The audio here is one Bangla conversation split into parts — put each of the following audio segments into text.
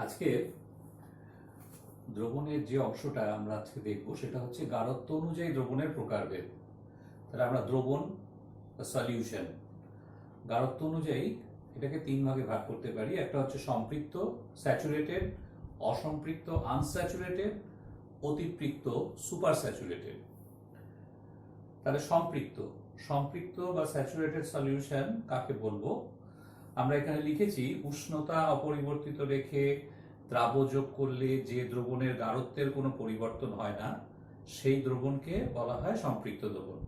আজকে দ্রবণের যে অংশটা আমরা আজকে দেখব সেটা হচ্ছে গাঢ়ত্ব অনুযায়ী দ্রবণের প্রকারভেদ। তাহলে আমরা দ্রবণ বা সলিউশন গাঢ়ত্ব অনুযায়ী এটাকে তিন ভাগে ভাগ করতে পারি। একটা হচ্ছে সম্পৃক্ত স্যাচুরেটেড, অসম্পৃক্ত আনস্যাচুরেটেড, অতিপৃক্ত সুপার স্যাচুরেটেড। তাহলে সম্পৃক্ত সম্পৃক্ত বা স্যাচুরেটেড সলিউশন কাকে বলবো? আমরা এখানে লিখেছি উষ্ণতা অপরিবর্তিত রেখে দ্রাব যোগ করলে যে দ্রবণের গাঢ়ত্বের কোনো পরিবর্তন হয় না সেই দ্রবণকে বলা হয় সম্পৃক্ত দ্রবণ।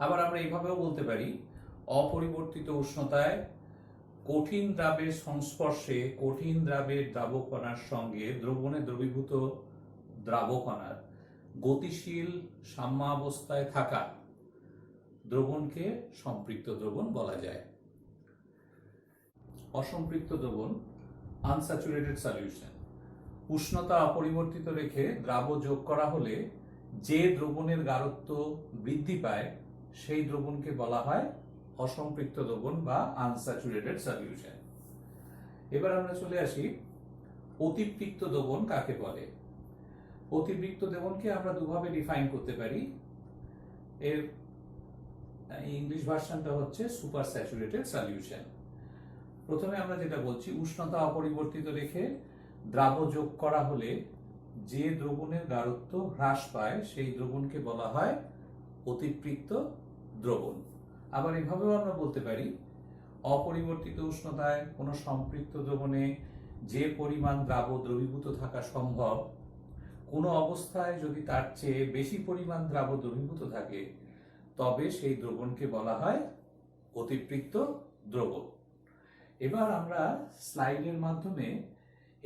আবার আমরা এইভাবেও বলতে পারি অপরিবর্তিত উষ্ণতায় কঠিন দ্রাবের সংস্পর্শে কঠিন দ্রাবের দ্রাবকণার সঙ্গে দ্রবণে দ্রবীভূত দ্রাবকণার গতিশীল সাম্যাবস্থায় থাকা দ্রবণকে সম্পৃক্ত দ্রবণ বলা যায়। অসম্পৃক্ত দ্রবণ আনস্যাচুরেটেড সলিউশন, উষ্ণতা অপরিবর্তিত রেখে দ্রাব যোগ করা হলে যে দ্রবণের গাঢ়ত্ব বৃদ্ধি পায় সেই দ্রবণকে বলা হয় অসম্পৃক্ত দ্রবণ বা আনস্যাচুরেটেড সলিউশন। এবার আমরা চলে আসি অতিপৃক্ত দ্রবণ কাকে বলে। অতিপৃক্ত দ্রবণকে আমরা দুভাবে ডিফাইন করতে পারি। এর ইংলিশ ভার্সনটা হচ্ছে সুপার স্যাচুরেটেড সলিউশন। প্রথমে আমরা যেটা বলছি উষ্ণতা অপরিবর্তিত রেখে দ্রাব যোগ করা হলে যে দ্রবণের গাঢ়ত্ব হ্রাস পায় সেই দ্রবণকে বলা হয় অতিপৃক্ত দ্রবণ। আবার এভাবেও আমরা বলতে পারি অপরিবর্তিত উষ্ণতায় কোনো সম্পৃক্ত দ্রবণে যে পরিমাণ দ্রাব দ্রবীভূত থাকা সম্ভব, কোনো অবস্থায় যদি তার চেয়ে বেশি পরিমাণ দ্রাব দ্রবীভূত থাকে তবে সেই দ্রবণকে বলা হয় অতিপৃক্ত দ্রবণ। এবার আমরা স্লাইডের মাধ্যমে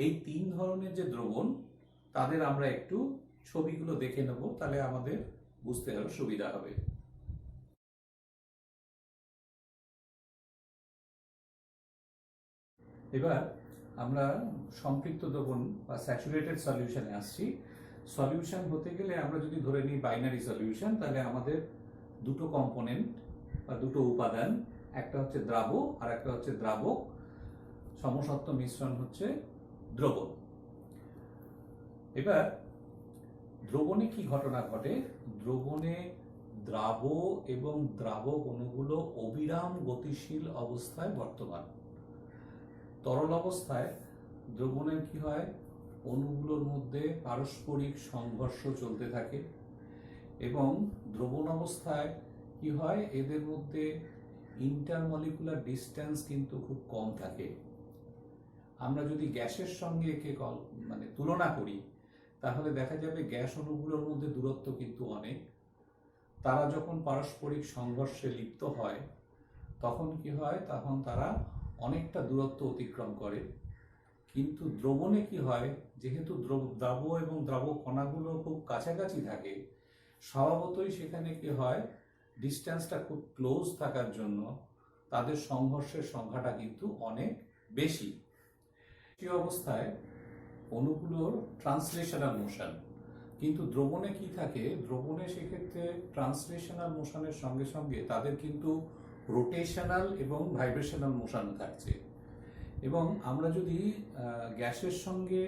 এই তিন ধরনের যে দ্রবণ তাদের আমরা একটু ছবিগুলো দেখে নেব, তাহলে আমাদের বুঝতে আরো সুবিধা হবে। এবার আমরা সম্পৃক্ত দ্রবণ বা স্যাচুরেটেড সলিউশনে আসছি। সলিউশন হতে গেলে আমরা যদি ধরে নিই বাইনারি সলিউশন, তাহলে আমাদের দুটো কম্পোনেন্ট বা দুটো উপাদান, একটা হচ্ছে দ্রাব আর একটা হচ্ছে দ্রাবক, সমসত্ব মিশ্রণ হচ্ছে দ্রবণ। এবার দ্রবণে কি ঘটনা ঘটে? দ্রবণে দ্রাব এবং দ্রাবক অণুগুলো অবিরাম গতিশীল অবস্থায় বর্তমান। তরল অবস্থায় দ্রবণের কি হয়? অণুগুলোর মধ্যে পারস্পরিক সংঘর্ষ চলতে থাকে এবং দ্রবণ অবস্থায় কি হয়? এদের মধ্যে ইন্টারমলিকুলার ডিস্টেন্স কিন্তু খুব কম থাকে। আমরা যদি গ্যাসের সঙ্গে একে তুলনা করি তাহলে দেখা যাবে গ্যাস অণুগুলোর মধ্যে দূরত্ব কিন্তু অনেক। তারা যখন পারস্পরিক সংঘর্ষে লিপ্ত হয় তখন কি হয়? তখন তারা অনেকটা দূরত্ব অতিক্রম করে। কিন্তু দ্রবণে কি হয়? যেহেতু দ্রাব এবং দ্রাবক কণাগুলো খুব কাছাকাছি থাকে, স্বভাবতই সেখানে কি হয়? ডিস্টেন্সটা খুব ক্লোজ থাকার জন্য তাদের সংঘর্ষের সংখ্যাটা কিন্তু অনেক বেশি। এই অবস্থায় অণুগুলোর ট্রান্সলেশনাল মোশন, কিন্তু দ্রবণে কি থাকে? দ্রবণে সেক্ষেত্রে ট্রান্সলেশনাল মোশনের সঙ্গে সঙ্গে তাদের কিন্তু রোটেশনাল এবং ভাইব্রেশনাল মোশন থাকছে। এবং আমরা যদি গ্যাসের সঙ্গে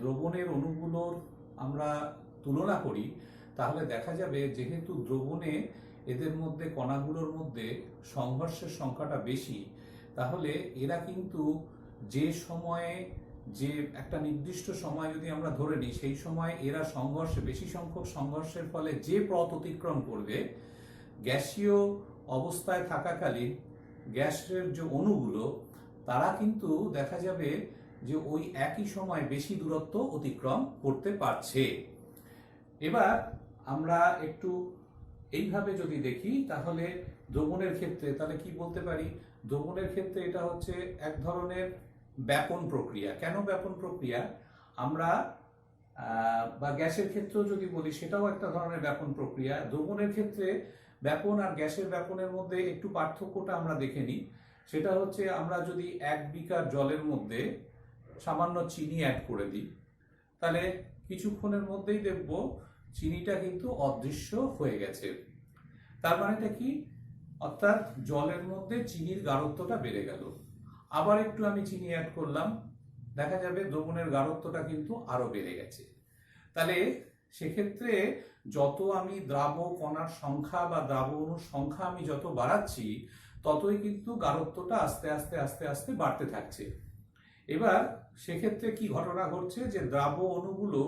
দ্রবণের অণুগুলোর আমরা তুলনা করি তাহলে দেখা যাবে যেহেতু দ্রবণে এদের মধ্যে কণাগুলোর মধ্যে সংঘর্ষের সংখ্যাটা বেশি, তাহলে এরা কিন্তু যে সময়ে, যে একটা নির্দিষ্ট সময় যদি আমরা ধরে নিই, সেই সময় এরা সংঘর্ষে বেশি সংখ্যক সংঘর্ষের ফলে যে পথ অতিক্রম করবে, গ্যাসীয় অবস্থায় থাকাকালীন গ্যাসের যে অণুগুলো তারা কিন্তু দেখা যাবে যে ওই একই সময় বেশি দূরত্ব অতিক্রম করতে পারছে। এবার আমরা একটু এইভাবে যদি দেখি তাহলে দ্রবণের ক্ষেত্রে তাহলে কি বলতে পারি? দ্রবণের ক্ষেত্রে এটা হচ্ছে এক ধরনের ব্যাপন প্রক্রিয়া। কেন ব্যাপন প্রক্রিয়া? আমরা বা গ্যাসের ক্ষেত্রেও যদি বলি সেটাও একটা ধরনের ব্যাপন প্রক্রিয়া। দ্রবণের ক্ষেত্রে ব্যাপন আর গ্যাসের ব্যাপনের মধ্যে একটু পার্থক্যটা আমরা দেখে নিই। সেটা হচ্ছে আমরা যদি 1 বিকার জলের মধ্যে সামান্য চিনি অ্যাড করে দিই তাহলে কিছুক্ষণের মধ্যেই দেখব চিনিটা কিন্তু অদৃশ্য হয়ে গেছে। তার মানেটা কি? অর্থাৎ জলের মধ্যে চিনির গাঢ়ত্বটা বেড়ে গেল। আবার একটু আমি চিনি অ্যাড করলাম, দেখা যাবে দ্রবণের গাঢ়ত্বটা কিন্তু আরো বেড়ে গেছে। তাহলে সেক্ষেত্রে যত আমি দ্রাব কণার সংখ্যা বা দ্রাব অণুর সংখ্যা আমি যত বাড়াচ্ছি, ততই কিন্তু গাঢ়ত্বটা আস্তে আস্তে আস্তে আস্তে বাড়তে থাকছে। এবার সেক্ষেত্রে কি ঘটনা ঘটছে, যে দ্রাব অণুগুলো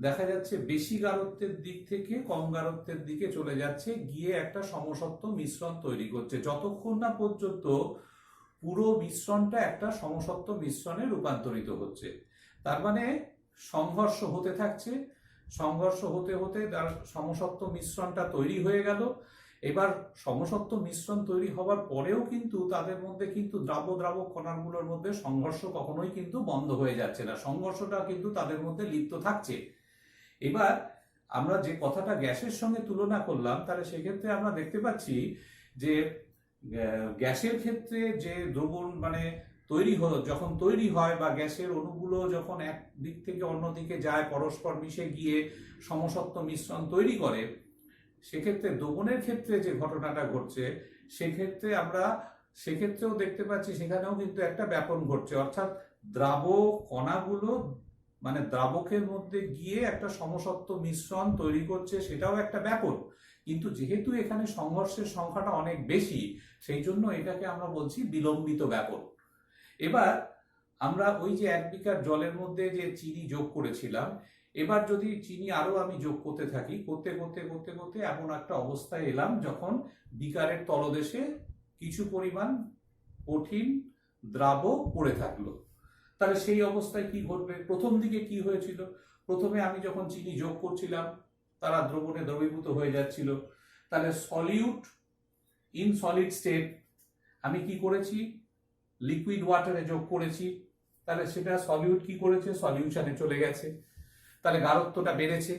দেখা যাচ্ছে বেশি গাঢ়ত্বের দিক থেকে কম গাঢ়ত্বের দিকে চলে যাচ্ছে, গিয়ে একটা সমসত্ব মিশ্রণ তৈরি করছে, যতক্ষণ না পর্যন্ত পুরো মিশ্রণটা একটা সমসত্ব মিশ্রণে রূপান্তরিত হচ্ছে। তার মানে সংঘর্ষ হতে থাকছে, সংঘর্ষ হতে হতে তার সমসত্ব মিশ্রণটা তৈরি হয়ে গেল। এবার সমসত্ব মিশ্রণ তৈরি হওয়ার পরেও কিন্তু তাদের মধ্যে কিন্তু দ্রাব দ্রাব কণাগুলোর মধ্যে সংঘর্ষ কখনোই কিন্তু বন্ধ হয়ে যাচ্ছে না, সংঘর্ষটা কিন্তু তাদের মধ্যে লিপ্ত থাকছে। এবার আমরা যে কথাটা গ্যাসের সঙ্গে তুলনা করলাম, তাহলে সেক্ষেত্রে আমরা দেখতে পাচ্ছি যে গ্যাসের ক্ষেত্রে যে দ্রবণ মানে যখন তৈরি হয় বা গ্যাসের অণুগুলো যখন এক দিক থেকে অন্য দিকে যায়, পরস্পর মিশে গিয়ে সমসত্ব মিশ্রণ তৈরি করে, সেক্ষেত্রে দ্রবণের ক্ষেত্রে যে ঘটনাটা ঘটছে, সেক্ষেত্রেও দেখতে পাচ্ছি সেখানেও কিন্তু একটা ব্যাপন ঘটছে, অর্থাৎ দ্রাব কণাগুলো মানে দ্রাবকের মধ্যে গিয়ে একটা সমসত্ব মিশ্রণ তৈরি করছে, সেটাও একটা ব্যাপন। কিন্তু যেহেতু এখানে সংঘর্ষের সংখ্যাটা অনেক বেশি, সেই জন্য এটাকে আমরা বলছি বিলম্বিত ব্যাপন। এবার আমরা ওই যে 1 বিকার জলের মধ্যে যে চিনি যোগ করেছিলাম, এবার যদি চিনি আরো আমি যোগ করতে থাকি, করতে করতে করতে করতে এমন একটা অবস্থায় এলাম যখন বিকারের তলদেশে কিছু পরিমাণ কঠিন দ্রাব পড়ে থাকলো, তাহলে সেই অবস্থায় কি ঘটবে? প্রথম দিকে কি হয়েছিল, প্রথমে আমি যখন চিনি যোগ করছিলাম তারা দ্রবণে দ্রবীভূত হয়ে যাচ্ছিল, তাহলে সলিউট ইন সলিড স্টেট আমি কি করেছি, লিকুইড ওয়াটারে যোগ করেছি, তাহলে সেটা সলিউট কি করেছে, সলিউশনে চলে গেছে, তাহলে গাঢ়ত্বটা বেড়েছে।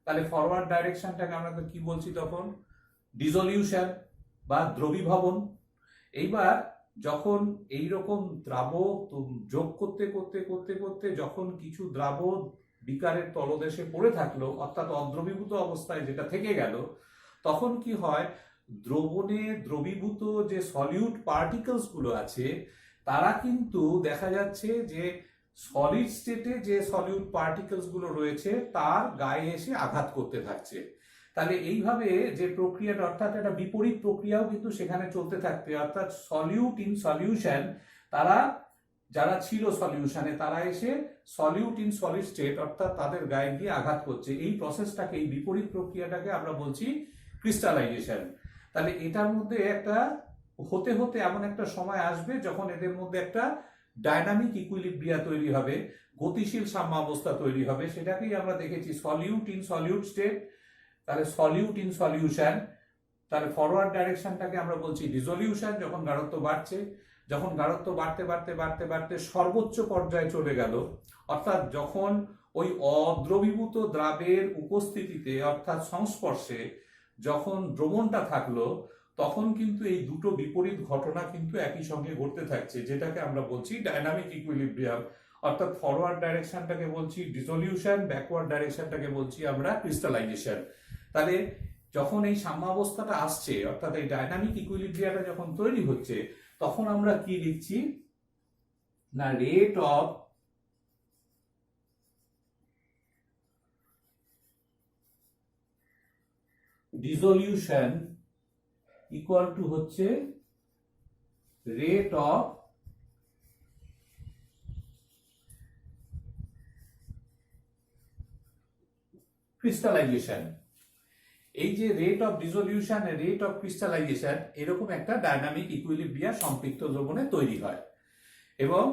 তাহলে ফরওয়ার্ড ডাইরেকশনটাকে আমরা কি বলছি তখন, ডিসলিউশন বা দ্রবীভবন। এইবার যখন এই রকম দ্রাব যোগ করতে করতে করতে করতে যখন কিছু দ্রাব বিকারের তলদেশে পড়ে থাকলো, অর্থাৎ অদ্রবীভূত অবস্থায় যেটা থেকে গেল, তখন কি হয়, দ্রবণে দ্রবীভূত যে সলিউট পার্টিকেলস গুলো আছে, তারা কিন্তু দেখা যাচ্ছে যে সলিড স্টেটে যে সলিউট পার্টিকেলস গুলো রয়েছে তার গায়ে এসে আঘাত করতে থাকছে। তাহলে এইভাবে যে প্রক্রিয়াটা, অর্থাৎ একটা বিপরীত প্রক্রিয়াও কিন্তু সেখানে চলতে থাকবে, অর্থাৎ সলিউট ইন সলিউশন, তারা যারা ছিল সলিউশনে তারা এসে সলিউট ইন সলিড স্টেট অর্থাৎ তাদের গায়ে গিয়ে আঘাত করছে। এই প্রসেসটাকে, এই বিপরীত প্রক্রিয়াটাকে আমরা বলছি ক্রিস্টালাইজেশন। তাহলে এটার মধ্যে একটা হতে হতে এমন একটা সময় আসবে যখন এদের মধ্যে একটা ডায়নামিক ইকুইলিব্রিয়া তৈরি হবে, গতিশীল সাম্যাবস্থা তৈরি হবে, সেটাকেই আমরা দেখেছি সলিউট ইন সলিউট স্টেট, তাহলে সলিউট ইন সলিউশন। তাহলে ফরওয়ার্ড ডাইরেকশনটাকে আমরা বলছি ডিসলিউশন, যখন গাঢ়ত্ব বাড়ছে, যখন গাঢ়ত্ব বাড়তে বাড়তে বাড়তে বাড়তে সর্বোচ্চ পর্যায়ে চলে গেল, অর্থাৎ যখন ওই অদ্রবীভূত দ্রাবের উপস্থিতিতে অর্থাৎ সংস্পর্শে যখন দ্রবণটা থাকলো, তখন কিন্তু এই দুটো বিপরীত ঘটনা কিন্তু একই সঙ্গে ঘটতে থাকছে, যেটাকে আমরা বলছি ডায়নামিক ইকুইলিব্রিয়াম। অর্থাৎ ফরওয়ার্ড ডাইরেকশনটাকে বলছি ডিসলিউশন, ব্যাকওয়ার্ড ডাইরেকশনটাকে বলছি আমরা ক্রিস্টালাইজেশন। তাহলে যখন এই সাম্যাবস্থাটা আসছে, অর্থাৎ এই ডায়নামিক ইকুইলিব্রিয়াটা যখন তৈরি হচ্ছে, তখন আমরা কি লিখছি না, rate of dissolution equal to হচ্ছে রেট অফ ক্রিস্টালাইজেশন। এই যে rate of dissolution, rate of crystallisation, এরকম একটা ডায়নামিক ইকুইলিব্রিয়া সম্পৃক্ত দ্রবণে তৈরি হয়, এবং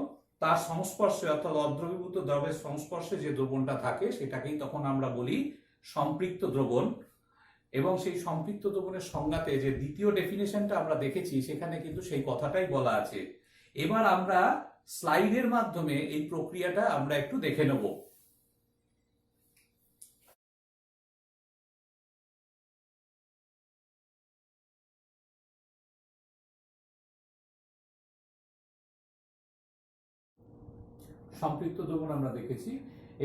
তার সংস্পর্শে অর্থাৎ অদ্রবীভূত দ্রবের সংস্পর্শে যে দ্রবণটা থাকে সেটাকেই তখন আমরা বলি সম্পৃক্ত দ্রবণ। এবং সেই সম্পৃক্ত দ্রবণের সংজ্ঞাতে যে দ্বিতীয় ডেফিনেশনটা আমরা দেখেছি, সেখানে কিন্তু সেই কথাটাই বলা আছে। এবার আমরা স্লাইডের মাধ্যমে এই প্রক্রিয়াটা আমরা একটু দেখে নেব। সম্পৃক্ত দ্রবণ আমরা দেখেছি,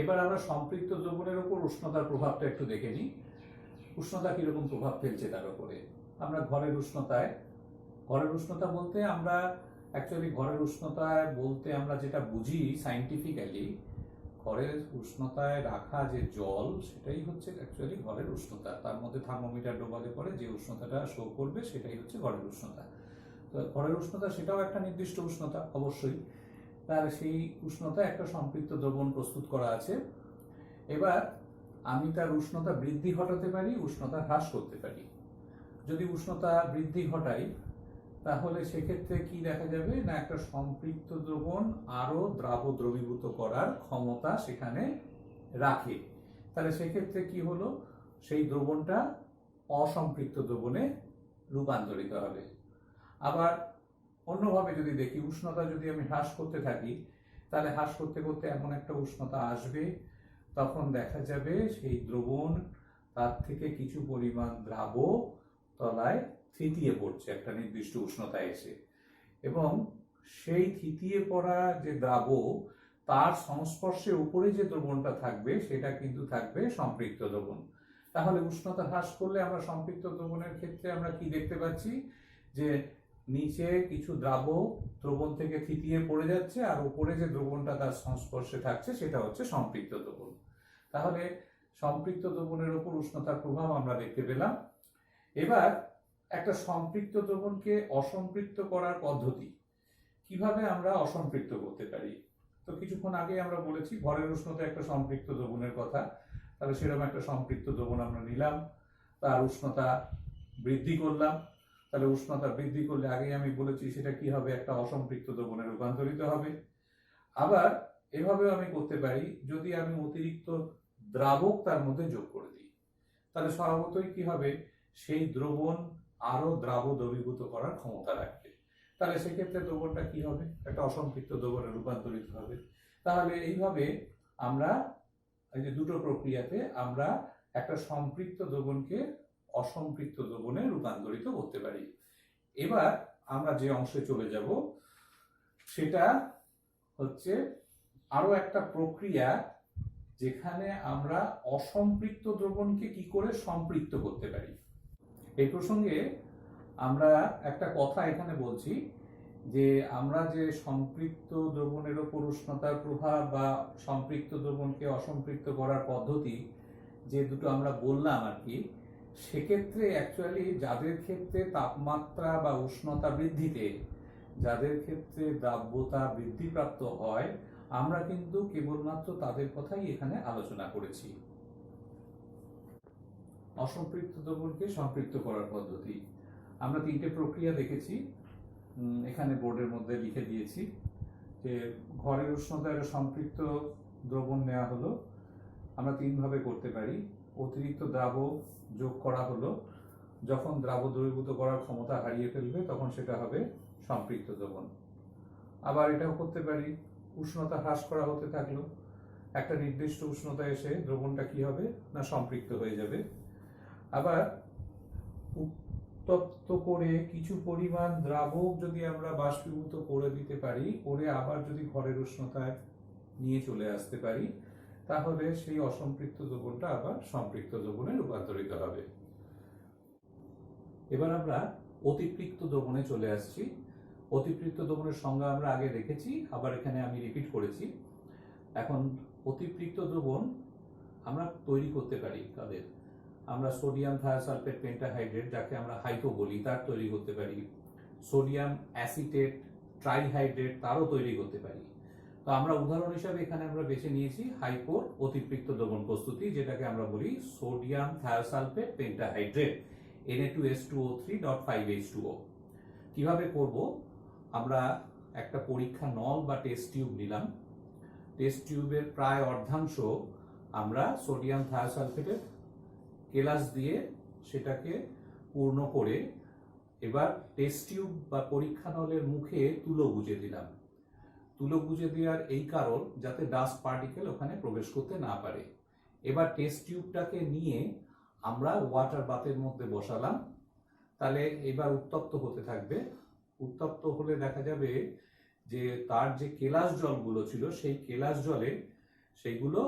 এবার আমরা সম্পৃক্ত দ্রবণের উপর উষ্ণতার প্রভাবটা একটু দেখে নিই। উষ্ণতা কিরকম প্রভাব ফেলছে তার উপরে। আমরা ঘরের উষ্ণতা বলতে আমরা অ্যাকচুয়ালি ঘরের উষ্ণতায় বলতে আমরা যেটা বুঝি সাইন্টিফিক্যালি, ঘরের উষ্ণতায় রাখা যে জল সেটাই হচ্ছে অ্যাকচুয়ালি ঘরের উষ্ণতা। তার মধ্যে থার্মোমিটার ডোবালে পরে যে উষ্ণতাটা শো করবে সেটাই হচ্ছে ঘরের উষ্ণতা। তো ঘরের উষ্ণতা সেটাও একটা নির্দিষ্ট উষ্ণতা অবশ্যই, তার সেই উষ্ণতা একটা সম্পৃক্ত দ্রবণ প্রস্তুত করা আছে। এবার আমি তার উষ্ণতা বৃদ্ধি ঘটাতে পারি, উষ্ণতা হ্রাস করতে পারি। যদি উষ্ণতা বৃদ্ধি ঘটাই তাহলে সেক্ষেত্রে কি দেখা যাবে না, একটা সম্পৃক্ত দ্রবণ আরো দ্রবীভূত করার ক্ষমতা সেখানে রাখে। তাহলে সেক্ষেত্রে কি হলো, সেই দ্রবণটা অসম্পৃক্ত দ্রবণে রূপান্তরিত হবে। আবার অন্যভাবে যদি দেখি, উষ্ণতা যদি আমি হ্রাস করতে থাকি তাহলে হ্রাস করতে করতে এমন একটা উষ্ণতা আসবে তখন দেখা যাবে সেই দ্রবণ তার থেকে কিছু পরিমাণ দ্রাবক তলায় থিতিয়ে পড়ছে একটা নির্দিষ্ট উষ্ণতায় এসে, এবং সেই থিতিয়ে পড়া যে দ্রাবক তার সংস্পর্শে উপরে যে দ্রবণটা থাকবে সেটা কিন্তু থাকবে সম্পৃক্ত দ্রবণ। তাহলে উষ্ণতা হ্রাস করলে আমরা সম্পৃক্ত দ্রবণের ক্ষেত্রে আমরা কি দেখতে পাচ্ছি, যে নিচে কিছু দ্রাবক দ্রবণ থেকে থিতিয়ে পড়ে যাচ্ছে আর উপরে যে দ্রবণটা তার সংস্পর্শে থাকছে সেটা হচ্ছে সম্পৃক্ত দ্রবণ। তাহলে সম্পৃক্ত দ্রবণের উপর উষ্ণতার প্রভাব আমরা দেখতে পেলাম। এবার একটা সম্পৃক্ত দ্রবণকে অসম্পৃক্ত করার পদ্ধতি, কিভাবে আমরা অসম্পৃক্ত করতে পারি। তো কিছুক্ষণ আগে আমরা বলেছি ঘরের উষ্ণতা একটা সম্পৃক্ত দ্রবণের কথা। তাহলে সেরকম একটা সম্পৃক্ত দ্রবণ আমরা নিলাম, তার উষ্ণতা বৃদ্ধি করলাম। তাহলে উষ্ণতা বৃদ্ধি করলে আগেই আমি বলেছি সেটা কি হবে, একটা অসম্পৃক্ত দ্রবণে রূপান্তরিত হবে। আবার এভাবেও আমি করতে পারি, যদি আমি অতিরিক্ত দ্রাবক তার মধ্যে যোগ করে দিই তাহলে স্বভাবতই কি হবে, সেই দ্রবণ আরো দ্রবীভূত করার ক্ষমতা রাখবে। তাহলে সেক্ষেত্রে দ্রবণটা কি হবে, একটা অসম্পৃক্ত দ্রবণে রূপান্তরিত হবে। তাহলে এইভাবে আমরা এই যে দুটো প্রক্রিয়াতে আমরা একটা সম্পৃক্ত দ্রবণকে অসম্পৃক্ত দ্রবণে রূপান্তরিত করতে পারি। এবার আমরা যে অংশে চলে যাব সেটা হচ্ছে আরো একটা প্রক্রিয়া যেখানে আমরা অসম্পৃক্ত দ্রবণকে কি করে সম্পৃক্ত করতে পারি। এই প্রসঙ্গে আমরা একটা কথা এখানে বলছি যে আমরা যে সম্পৃক্ত দ্রবণের উপর উষ্ণতার প্রভাব বা সম্পৃক্ত দ্রবণকে অসম্পৃক্ত করার পদ্ধতি যে দুটো আমরা বললাম আর কি, সেক্ষেত্রে অ্যাকচুয়ালি যাদের ক্ষেত্রে তাপমাত্রা বা উষ্ণতা বৃদ্ধিতে যাদের ক্ষেত্রে দ্রাব্যতা বৃদ্ধিপ্রাপ্ত হয় আমরা কিন্তু কেবলমাত্র তাদের কথাই এখানে আলোচনা করেছি। অসম্পৃক্ত দ্রবণকে সম্পৃক্ত করার পদ্ধতি আমরা তিনটে প্রক্রিয়া দেখেছি, এখানে বোর্ডের মধ্যে লিখে দিয়েছি। যে ঘরের উষ্ণতায় সম্পৃক্ত দ্রবণ নেওয়া হলো, আমরা তিনভাবে করতে পারি। অতিরিক্ত দ্রাবক যোগ করা হলো, যখন দ্রাবক দ্রবীভূত করার ক্ষমতা হারিয়ে ফেলবে তখন সেটা হবে সম্পৃক্ত দ্রবণ। আবার এটাও করতে পারি, উষ্ণতা হ্রাস করা হতে থাকলো, একটা নির্দিষ্ট উষ্ণতা এসে দ্রবণটা কি হবে না সম্পৃক্ত হয়ে যাবে। আবার উত্তপ্ত করে কিছু পরিমাণ দ্রাবক যদি আমরা বাষ্পীভূত করে দিতে পারি, করে আবার যদি ঘরের উষ্ণতায় নিয়ে চলে আসতে পারি তাহলে সেই অসম্পৃক্ত দ্রবণটা আবার সম্পৃক্ত দ্রবণে রূপান্তরিত হবে। এবার আমরা অতিপৃক্ত দ্রবণে চলে আসছি। অতিপৃক্ত দ্রবণের সংজ্ঞা আমরা আগে দেখেছি, আবার এখানে আমি রিপিট করেছি। এখন অতিপৃক্ত দ্রবণ আমরা তৈরি করতে পারি তাদের, আমরা সোডিয়াম থায়োসালফেট পেন্টাহাইড্রেট যাকে আমরা হাইপো বলি তার তৈরি করতে পারি, সোডিয়াম অ্যাসিটেট ট্রাইহাইড্রেট তারও তৈরি করতে পারি। তো আমরা উদাহরণ হিসাবে এখানে আমরা বেছে নিয়েছি হাইপোর অতিপৃক্ত দ্রবণ প্রস্তুতি, যেটাকে আমরা বলি সোডিয়াম থায়োসালফেট পেন্টাহাইড্রেট Na2S2O3.5H2O। কিভাবে করব, আমরা একটা পরীক্ষা নল বা টেস্ট টিউব নিলাম, টেস্ট টিউবের প্রায় অর্ধাংশ আমরা সোডিয়াম থায়োসালফেটের কেলাস দিয়ে সেটাকে পূর্ণ করে এবার টেস্ট টিউব বা পরীক্ষা নলের মুখে তুলো গুজে দিলাম। তুলো গুজে দেওয়ার এই কারণ যাতে ডাস্ট পার্টিকেল ওখানে প্রবেশ করতে না পারে। এবার টেস্ট টিউবটাকে নিয়ে আমরা ওয়াটার বাথের মধ্যে বসালাম, তাহলে এবার উত্তপ্ত হতে থাকবে। উত্তপ্ত হলে দেখা যাবে যে তার যে কেলাস জলগুলো ছিল সেই কেলাস জলে সেইগুলো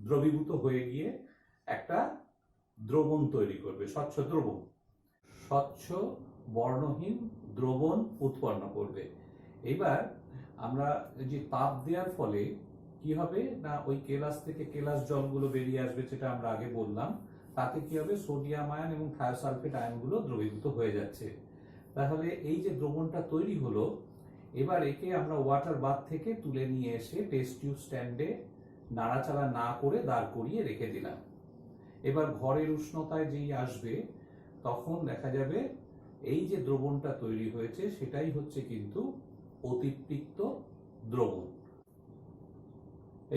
দ্রবীভূত হয়ে গিয়ে একটা দ্রবণ তৈরি করবে, স্বচ্ছ দ্রবণ, স্বচ্ছ বর্ণহীন দ্রবণ উৎপন্ন করবে। এবার আমরা যে তাপ দেওয়ার ফলে কি হবে না, ওই কেলাস থেকে কেলাস জলগুলো বেরিয়ে আসবে, যেটা আমরা আগে বললাম। তাতে কি হবে, সোডিয়াম আয়ন এবং থায়োসালফেট আয়নগুলো দ্রবীভূত হয়ে যাচ্ছে। তাহলে এই যে দ্রবণটা তৈরি হলো, এবার একে আমরা ওয়াটার বাথ থেকে তুলে নিয়ে এসে টেস্ট টিউব স্ট্যান্ডে নাড়াচাড়া না করে দাঁড় করিয়ে রেখে দিলাম। এবার ঘরের উষ্ণতায় যেই আসবে, তখন দেখা যাবে এই যে দ্রবণটা তৈরি হয়েছে সেটাই হচ্ছে কিন্তু অতিপৃক্ত দ্রবণ।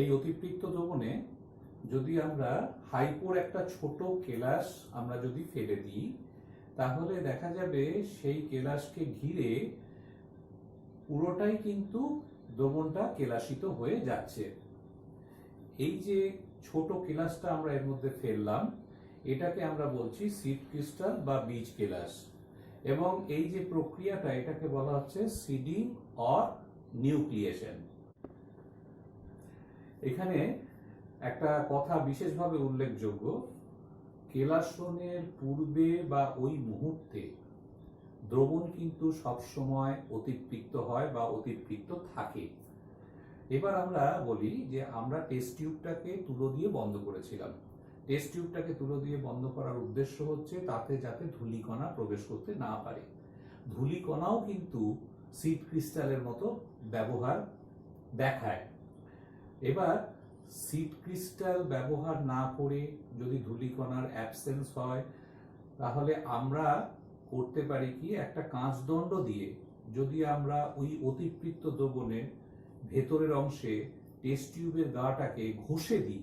এই অতিপৃক্ত দ্রবণে যদি আমরা হাইপোর একটা ছোট কেলাস আমরা যদি ফেলে দিই, তাহলে দেখা যাবে সেই কেলাসকে ঘিরে পুরোটাই কিন্তু দ্রবণটা কেলাসিত হয়ে যাচ্ছে। এই যে ছোট কেলাসটা আমরা এর মধ্যে ফেললাম, এটাকে আমরা বলছি সিড ক্রিস্টাল বা বীজ কেলাস। এবং এই যে প্রক্রিয়াটা, এটাকে বলা হচ্ছে সিডিং অর নিউক্লিয়েশন। এখানে একটা কথা বিশেষভাবে উল্লেখযোগ্য, কেলাসনের পূর্বে বা ওই মুহূর্তে দ্রবণ কিন্তু সবসময় অতিপৃক্ত হয় বা অতিপৃক্ত থাকে। এবার আমরা বলি যে আমরা টেস্ট টিউবটাকে তুলো দিয়ে বন্ধ করেছিলাম। টেস্ট টিউবটাকে তুলো দিয়ে বন্ধ করার উদ্দেশ্য হচ্ছে তাতে যাতে ধূলিকণা প্রবেশ করতে না পারে। ধূলিকণাও কিন্তু সিড ক্রিস্টালের মতো ব্যবহার দেখায়। এবার সিড ক্রিস্টাল ব্যবহার না করে যদি ধূলিকণার অ্যাবসেন্স হয়, তাহলে আমরা করতে পারি কি, একটা কাঁচদণ্ড দিয়ে যদি আমরা ওই অতিপৃক্ত দ্রবণের ভেতরের অংশে টেস্ট টিউবের গাটাকে ঘষে দিই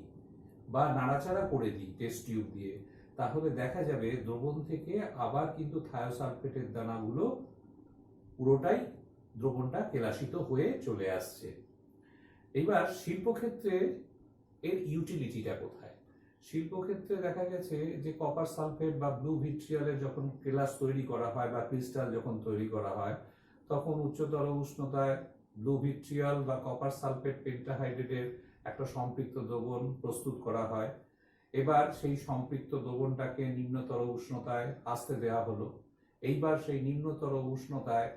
বা নাড়াচাড়া করে দিই টেস্ট টিউব দিয়ে, তাহলে দেখা যাবে দ্রবণ থেকে আবার কিন্তু থায়োসালফেটের দানাগুলো পুরোটাই দ্রবণটা কেলাসিত হয়ে চলে আসছে। এবার শিল্পক্ষেত্রে এর ইউটিলিটিটা কোথায়? শিল্পক্ষেত্রে দেখা গেছে যে কপার সালফেট বা ব্লু ভিট্রিয়ালের যখন কেলাস তৈরি করা হয় বা ক্রিস্টাল যখন তৈরি করা হয়, তখন উচ্চতর উষ্ণতায় ব্লু ভিট্রিয়াল বা কপার সালফেট পেন্টাহাইড্রেটের একটা সম্পৃক্ত দ্রবণ প্রস্তুত করা হয়। এবার সেই সম্পৃক্ত দ্রবণটাকে নিম্নতর উষ্ণতায় আসতে দেওয়া হলো। এইবার সেই নিম্নতর উষ্ণতায়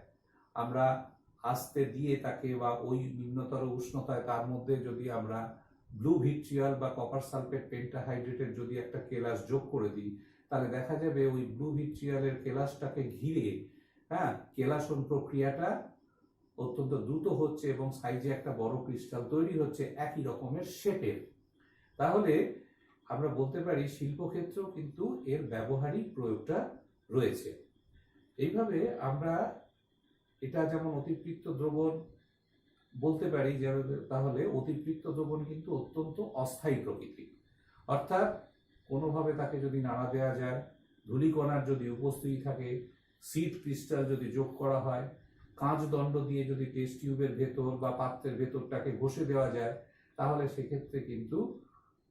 আমরা আসতে দিয়ে তাকে, বা ওই নিম্নতর উষ্ণতায় তার মধ্যে যদি আমরা ব্লু ভিট্রিয়াল বা কপার সালফেট পেন্টাহাইড্রেটের যদি একটা কেলাস যোগ করে দিই, তাহলে দেখা যাবে ওই ব্লু ভিট্রিয়ালের কেলাসটাকে ঘিরে কেলাসন প্রক্রিয়াটা অত্যন্ত দ্রুত হচ্ছে এবং সাইজে একটা বড় ক্রিস্টাল তৈরি হচ্ছে একই রকমের শেপের। তাহলে আমরা বলতে পারি শিল্পক্ষেত্রেও কিন্তু এর ব্যবহারিক প্রয়োগটা রয়েছে। এইভাবে আমরা এটা যেমন অতিপৃক্ত দ্রবণ বলতে পারি, যে তাহলে অতিপৃক্ত দ্রবণ কিন্তু অত্যন্ত অস্থায়ী প্রকৃতির। অর্থাৎ কোনোভাবে তাকে যদি নাড়া দেওয়া যায়, ধূলিকণার যদি উপস্থিতি থাকে, সিড ক্রিস্টাল যদি যোগ করা হয়, কাঁচদণ্ড দিয়ে যদি টেস্ট টিউবের ভেতর বা পাত্রের ভেতরটাকে ঘষে দেওয়া যায়, তাহলে সেক্ষেত্রে কিন্তু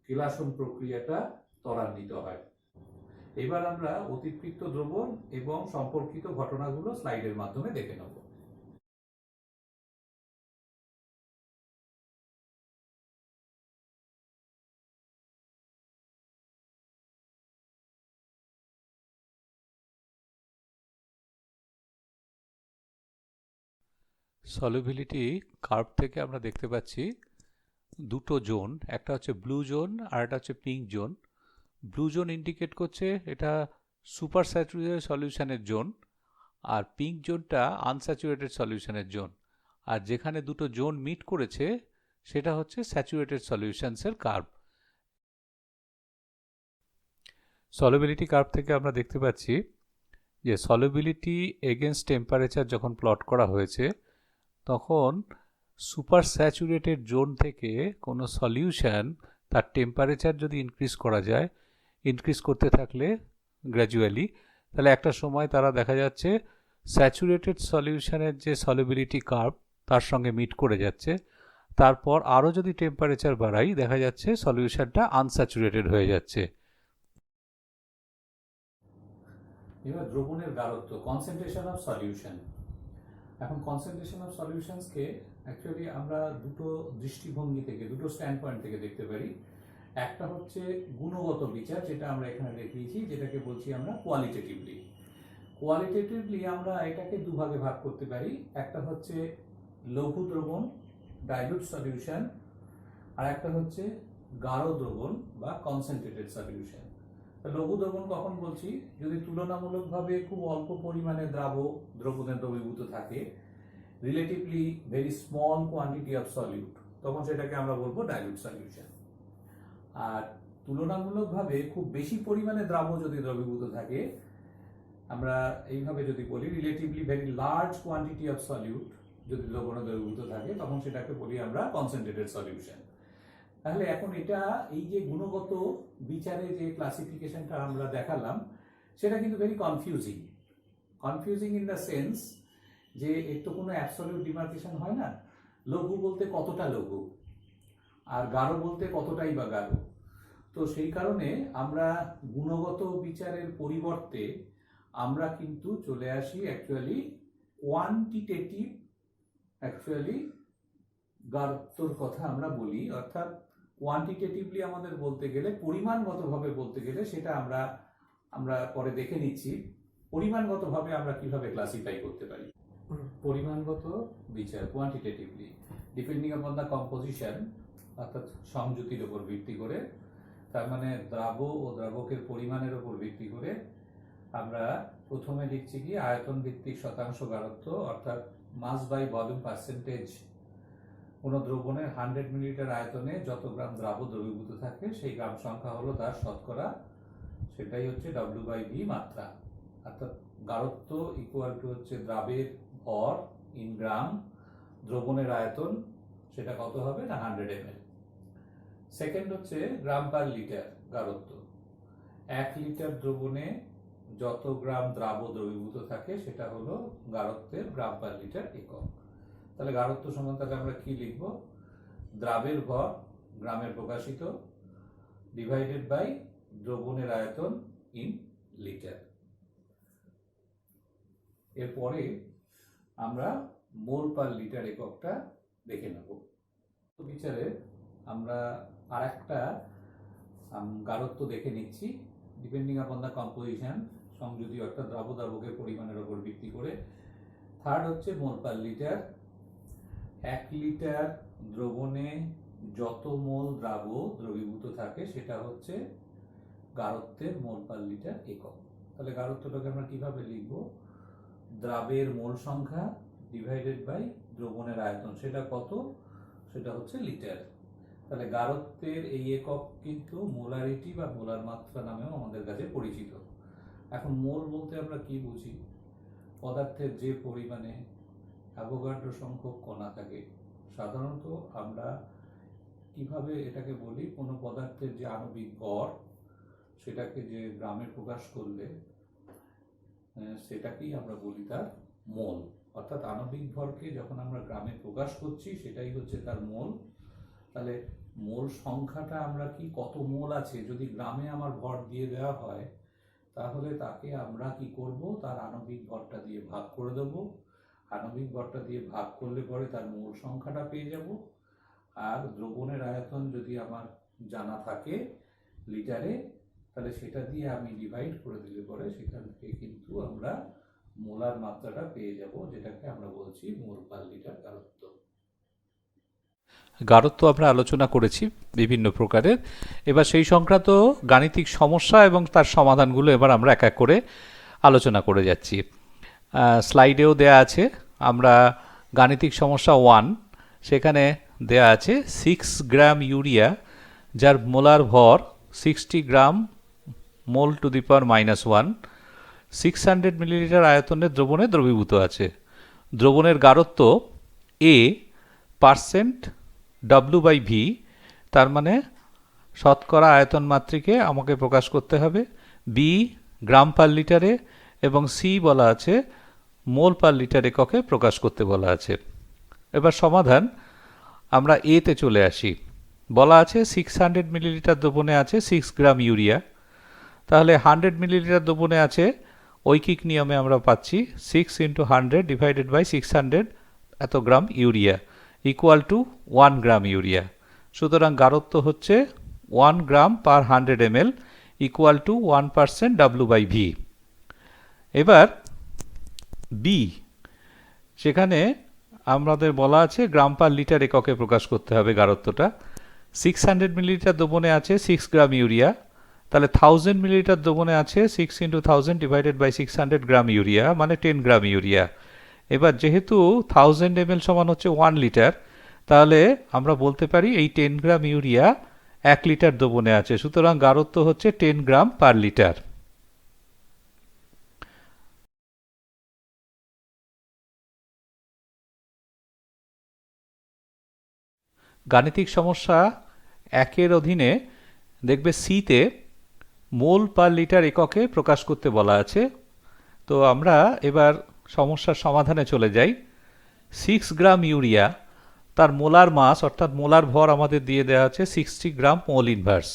কেলাসন প্রক্রিয়াটা ত্বরান্বিত হয়। এবার আমরা অতিপৃক্ত দ্রবণ এবং সম্পর্কিত ঘটনাগুলো স্লাইডের মাধ্যমে দেখে নেব। সলিবিলিটি কার্ভ থেকে আমরা দেখতে পাচ্ছি দুটো জোন, একটা হচ্ছে ব্লু জোন আর একটা হচ্ছে pink zone. Blue zone indicate করছে এটা সুপার স্যাচুরেটেড সলিউশনের জোন, আর পিঙ্ক জোনটা আনস্যাচুরেটেড সলিউশনের জোন। আর যেখানে দুটো জোন মিট করেছে সেটা হচ্ছে স্যাচুরেটেড সলিউশনসের কার্ভ। সলিবিলিটি কার্ভ থেকে আমরা দেখতে পাচ্ছি যে সলিবিলিটি এগেনস্ট টেম্পারেচার যখন প্লট করা হয়েছে, তখন সুপার স্যাচুরেটেড জোন থেকে কোনো সলিউশন তার টেম্পারেচার যদি ইনক্রিজ করা যায়, ইনক্রিজ করতে থাকলে গ্র্যাজুয়ালি, তাহলে একটা সময় তারা দেখা যাচ্ছে স্যাচুরেটেড সলিউশনের যে সলিবিলিটি কার্ভ তার সঙ্গে মিট করে যাচ্ছে। তারপর আরও যদি টেম্পারেচার বাড়াই, দেখা যাচ্ছে সলিউশনটা আনস্যাচুরেটেড হয়ে যাচ্ছে। এবার দ্রবণের গাঢ়ত্ব, কনসেন্ট্রেশন অফ সলিউশন। এখন কনসেন্ট্রেশন অফ সলিউশনসকে অ্যাকচুয়ালি আমরা দুটো দৃষ্টিভঙ্গি থেকে, দুটো স্ট্যান্ড পয়েন্ট থেকে দেখতে পারি। একটা হচ্ছে গুণগত বিচার, যেটা আমরা এখানে দেখিয়েছি, যেটাকে বলছি আমরা কোয়ালিটেটিভলি। কোয়ালিটেটিভলি আমরা এটাকে দুভাগে ভাগ করতে পারি। একটা হচ্ছে লঘু দ্রবণ ডাইলুট সলিউশন, আর একটা হচ্ছে গাঢ় দ্রবণ বা কনসেন্ট্রেটেড সলিউশন। লঘু দ্রবণ কখন বলছি? যদি তুলনামূলকভাবে খুব অল্প পরিমাণে দ্রবণে দ্রবীভূত থাকে, relatively very small quantity of solute, তখন সেটাকে আমরা বলবো ডাইলুট সলিউশন। আর তুলনামূলকভাবে খুব বেশি পরিমাণে যদি দ্রবীভূত থাকে, আমরা এইভাবে যদি বলি relatively very large quantity of solute যদি লবণে দ্রবীভূত থাকে, তখন সেটাকে বলি আমরা কনসেন্ট্রেটেড সলিউশন। তাহলে এখন এটা এই যে গুণগত বিচারে যে ক্লাসিফিকেশনটা আমরা দেখালাম, সেটা কিন্তু very confusing in the sense যে এর তো কোনো অ্যাবসলিউট ডিমার্কেশন হয় না। লঘু বলতে কতটা লঘু, আর গাঢ় বলতে কতটাই বা গাঢ়। তো সেই কারণে আমরা গুণগত বিচারের পরিবর্তে আমরা কিন্তু চলে আসি অ্যাকচুয়ালি কোয়ান্টিটেটিভ গাঢ়ত্বর কথা আমরা বলি। অর্থাৎ কোয়ান্টিটেটিভলি আমাদের বলতে গেলে, পরিমাণগতভাবে বলতে গেলে, সেটা আমরা পরে দেখে নিচ্ছি পরিমাণগতভাবে আমরা কিভাবে ক্লাসিফাই করতে পারি। পরিমাণগত বিচার কোয়ান্টিটেটিভলি ডিপেন্ডিং আপন দ্য কম্পোজিশন, অর্থাৎ সংযুতির উপর ভিত্তি করে, তার মানে দ্রাব ও দ্রাবকের পরিমাণের উপর ভিত্তি করে আমরা প্রথমে লিখছি কি আয়তন ভিত্তিক শতাংশ গাঢ়ত্ব, অর্থাৎ মাস বাই ভলিউম পার্সেন্টেজ। কোনো দ্রবণের 100 মিলিলিটার আয়তনে যত গ্রাম দ্রবীভূত থাকে সেই গ্রাম সংখ্যা হলো তার শতকরা, সেটাই হচ্ছে W/V মাত্রা। অর্থাৎ গাঢ়ত্ব ইকুয়াল টু হচ্ছে দ্রাবের ভর ইন গ্রাম, দ্রবণের আয়তন, সেটা কত হবে না 100 ml। সেকেন্ড হচ্ছে গ্রাম পার লিটার গাঢ়ত্ব। 1 লিটার দ্রবণে যত গ্রাম দ্রবীভূত থাকে সেটা হলো গাঢ়ত্বের গ্রাম পার লিটার একক। তাহলে গাঢ়ত্ব সমান তাহলে আমরা কি লিখবো? দ্রাবের ভর গ্রামে প্রকাশিত ডিভাইডেড বাই দ্রবণের আয়তন ইন লিটার। এরপরে আমরা মোল পার লিটার এককটা দেখে নেব। বিচারে আমরা আরেকটা গাঢ়ত্ব দেখে নিচ্ছি ডিপেন্ডিং আপন দ্য কম্পোজিশন, সংযুতি অর্থাৎ দ্রাবকের পরিমাণের উপর ভিত্তি করে। থার্ড হচ্ছে মোল পার লিটার। 1 লিটার দ্রবণে যত মোল দ্রবীভূত থাকে সেটা হচ্ছে গাঢ়ত্বের মোল পার লিটার একক। তাহলে গাঢ়ত্বটাকে আমরা কিভাবে লিখবো? দ্রাবের মোল সংখ্যা ডিভাইডেড বাই দ্রবণের আয়তন, সেটা কত? সেটা হচ্ছে লিটার। তাহলে গাঢ়ত্বের এই একক কিন্তু মোলারিটি বা মোলার মাত্রা নামেও আমাদের কাছে পরিচিত। এখন মোল বলতে আমরা কি বুঝি? পদার্থের যে পরিমাণে অ্যাভোগাড্রো সংখ্যক কণা থাকে। সাধারণত আমরা কিভাবে এটাকে বলি, কোনো পদার্থের যে আণবিক ভর সেটাকে যে গ্রামে প্রকাশ করলে সেটাকেই আমরা বলি তার মোল। অর্থাৎ আণবিক ভরকে যখন আমরা গ্রামে প্রকাশ করছি সেটাই হচ্ছে তার মোল। তাহলে মোল সংখ্যাটা আমরা কি কত মোল আছে যদি গ্রামে আমার ভর দিয়ে দেওয়া হয়, তাহলে তাকে আমরা কি করব? তার আণবিক ভরটা দিয়ে ভাগ করে দেব। আণবিক ভরটা দিয়ে ভাগ করলে পরে তার মোল সংখ্যাটা পেয়ে যাব। আর দ্রবণের আয়তন যদি আমার জানা থাকে লিটারে, তাহলে সেটা দিয়ে আমি ডিভাইড করে দিলে পরে সেখান থেকে কিন্তু আমরা মোলার মাত্রাটা পেয়ে যাব, যেটাকে আমরা বলছি মোল পার লিটার গাঢ়ত্ব। গাঢ়ত্ব আমরা আলোচনা করেছি বিভিন্ন প্রকারের। এবার সেই সংক্রান্ত গাণিতিক সমস্যা এবং তার সমাধানগুলো এবার আমরা এক এক করে আলোচনা করে যাচ্ছি। স্লাইডেও দেয়া আছে। আমরা গাণিতিক সমস্যা 1, সেখানে দেয়া আছে 6 গ্রাম ইউরিয়া যার মোলার ভর 60 gram mole to the power -1 600 millilitre আয়তনের দ্রবণে দ্রবীভূত আছে। দ্রবণের গাঢ়ত্ব A পার্সেন্ট W/V, তার মানে শতকরা আয়তন মাত্রিকে আমাকে প্রকাশ করতে হবে। B গ্রাম পার লিটারে এবং C বলা আছে মোল পার লিটার এককে প্রকাশ করতে বলা আছে। এবার সমাধান, আমরা A তে চলে আসি। বলা আছে 600 মিলিলিটার দ্রবণে আছে 6 গ্রাম ইউরিয়া। তাহলে 100 মিলিলিটার দ্রবণে আছে, ঐকিক নিয়মে আমরা পাচ্ছি 6 × 100 ডিভাইডেড বাই 600 এত gram urea equal to 1 gram urea. সুতরাং গাঢ়ত্ব হচ্ছে 1 gram per 100 ml equal to 1% W/V। এবার B, সেখানে আমাদের বলা আছে গ্রাম পার লিটার এককে প্রকাশ করতে হবে গাঢ়ত্বটা। 600 মিলিলিটার দ্রবণে আছে 6 গ্রাম ইউরিয়া, তাহলে 1000 মিলিলিটার দ্রবণে আছে 6 × 1000 ডিভাইডেড বাই 600 গ্রাম ইউরিয়া, মানে 10 গ্রাম ইউরিয়া। এবার যেহেতু 1000 ml সমান হচ্ছে 1 লিটার, তাহলে আমরা বলতে পারি এই 10 গ্রাম ইউরিয়া 1 লিটার দ্রবণে আছে, সুতরাং গাঢ়ত্ব হচ্ছে 10 গ্রাম পার লিটার। গাণিতিক সমস্যা 1-এর অধীনে দেখবে সিতে মোল পার লিটার এককে প্রকাশ করতে বলা আছে। তো আমরা এবার সমস্যার সমাধানে চলে যাই। 6 গ্রাম ইউরিয়া, তার মোলার মাস অর্থাৎ মোলার ভর আমাদের দিয়ে দেওয়া আছে 60 গ্রাম মোল ইনভার্স।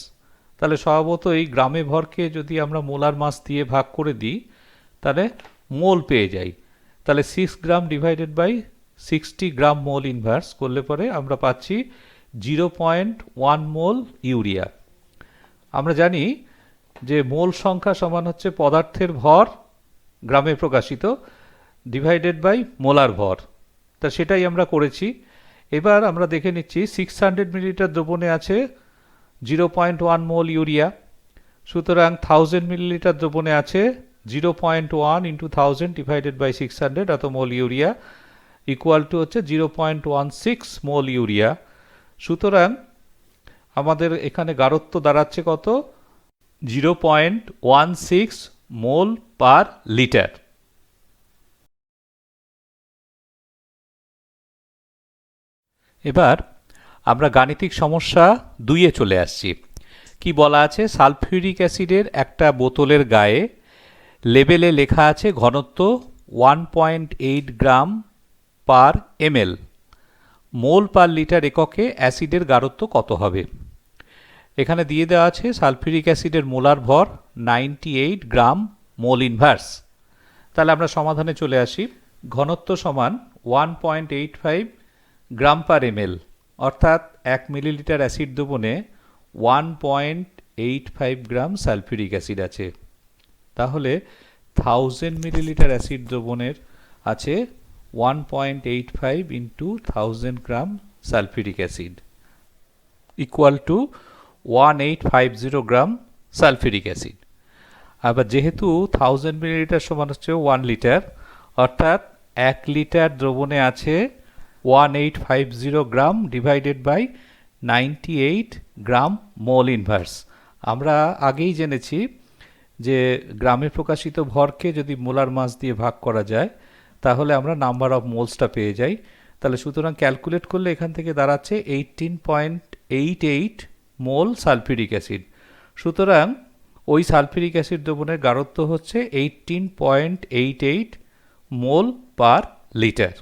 তাহলে স্বভাবত এই গ্রামে ভরকে যদি আমরা মোলার মাস দিয়ে ভাগ করে দিই তাহলে মোল পেয়ে যাই। তাহলে 6 gram divided by 60 gram mole inverse করলে পরে আমরা পাচ্ছি 0.1 মোল ইউরিয়া। আমরা জানি যে মোল সংখ্যা সমান হচ্ছে পদার্থের ভর গ্রামে প্রকাশিত ডিভাইডেড বাই মোলার ভর, তা সেটাই আমরা করেছি। এবার আমরা দেখে নিচ্ছি 600 মিলিলিটার দ্রবণে আছে 0.1 মোল ইউরিয়া, সুতরাং 1000 মিলিলিটার দ্রবণে আছে 0.1 × 1000 ডিভাইডেড বাই 600 এত মোল ইউরিয়া ইকুয়াল টু হচ্ছে 0.16 মোল ইউরিয়া। সুতরাং আমাদের এখানে গাঢ়ত্ব দাঁড়াচ্ছে কত? 0.16 মোল পার লিটার। এবার আমরা গাণিতিক সমস্যা 2-এ চলে আসছি। কি বলা আছে? সালফিউরিক অ্যাসিডের একটা বোতলের গায়ে লেবেলে লেখা আছে ঘনত্ব 1.8 গ্রাম পার ml, মোল পার লিটার এককে অ্যাসিডের গাঢ়ত্ব কত হবে? এখানে দিয়ে দেওয়া আছে সালফিউরিক অ্যাসিডের মোলার ভর 98 গ্রাম মোল ইনভার্স। তাহলে আমরা সমাধানে চলে আসি। ঘনত্ব সমান 1.85 গ্রাম পার ml, অর্থাৎ 1 মিলিলিটার অ্যাসিড দ্রবণে 1.85 গ্রাম সালফিউরিক অ্যাসিড আছে। তাহলে 1000 মিলিলিটার অ্যাসিড দ্রবণের আছে 1.85 × 1000 গ্রাম sulphuric acid equal to 1850 gram sulphuric acid. আবার যেহেতু 1000 মিলিলিটার সমান হচ্ছে 1 লিটার, অর্থাৎ 1 লিটার দ্রবণে আছে 1850 gram divided by 98 gram mole inverse. আমরা আগেই জেনেছি যে গ্রামে প্রকাশিত ভরকে যদি মোলার মাস দিয়ে ভাগ করা যায় তাহলে আমরা নাম্বার অফ মোলসটা পেয়ে যাই। তাহলে সুতরাং ক্যালকুলেট করলে এখান থেকে দাঁড়াচ্ছে 18.88 মোল সালফিউরিক অ্যাসিড। সুতরাং ওই সালফিউরিক অ্যাসিড দ্রবণের গাঢ়ত্ব হচ্ছে 18.88 মোল পার লিটার।